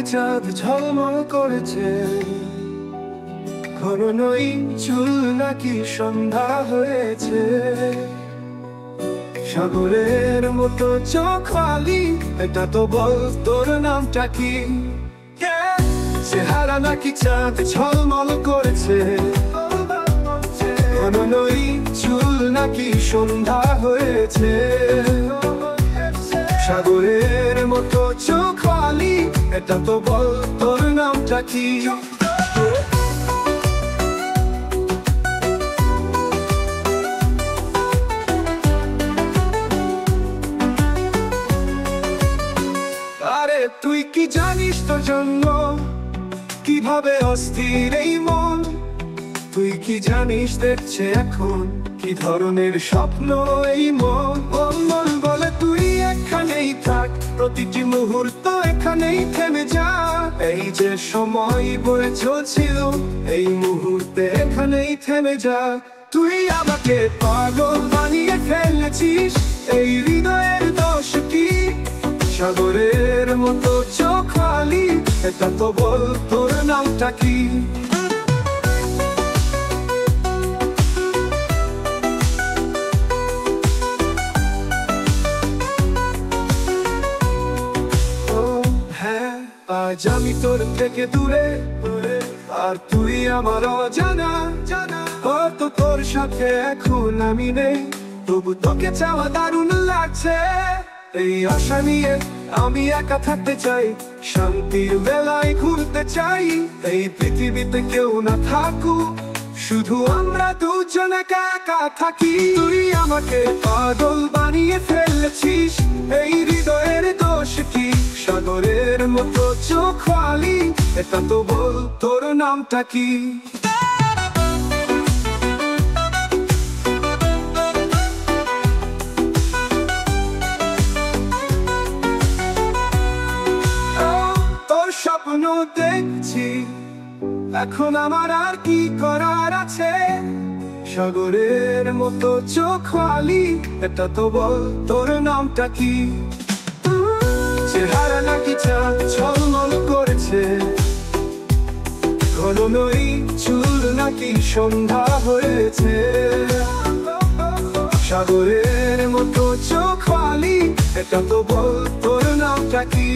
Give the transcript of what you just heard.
নাকি চাঁদ ঝলমল করেছে, ঘন নই চুল নাকি সন্ধ্যা হয়েছে। সাগরের মতো চোখ খালি, এটা তো বল তোর নামটা কি? চেহারা নাকি চাঁদ ঝলমল করেছে, ঘন নই চুল নাকি সন্ধ্যা হয়েছে। সাগরের মতো চোখ খালি, এটা তো বল তোর নামটা কি? আরে তুই কি জানিস তোর জন্য কিভাবে অস্থির এই মন? তুই কি জানিস দেখছে এখন কি ধরনের স্বপ্ন এই মন? মন বলে তুই এখানেই থাক, প্রতিটি মুহূর্ত এখানেই থেমে যা। এই যে সময় বয়ে চলছিল, এই মুহূর্তে এখানেই থেমে যা। তুই আমাকে পাগল বানিয়ে ফেলেছিস, এই হৃদয়ের দোষ কি? সাগরের মতো চোখ খালি, এটা তো বল তোর নামটা কি? আজ আমি তোর থেকে দূরে, আর তুই আমার অজানা। হয়তো তোর সাথে এখন আমি নেই, তবু তোকে চাওয়া দারুণ লাগছে। এই আশা নিয়ে আমি একা থাকতে চাই, শান্তির বেলায় ঘুরতে চাই। এই পৃথিবীতে কেউ না থাকুক, শুধু আমরা দুজন একা একা থাকি। তুই আমাকে পাগল বানিয়ে ফেলেছিস, এই হৃদয়ের দোষ কি? সাগরের মতো চোখ খালি, এটা তো বল তোর নামটা কি? তোর স্বপ্ন দেখছি, এখন আমার আর কি করার আছে? সাগরের মতো চোখ খালি, এটা তো বল তোর নামটা কি? চেহারা নাকি চাঁদ ঝলমল করেছে, ঘন নই চুল নাকি সন্ধ্যা হয়েছে। সাগরের মতো চোখ খালি, এটা তো বল তোর নামটা কি?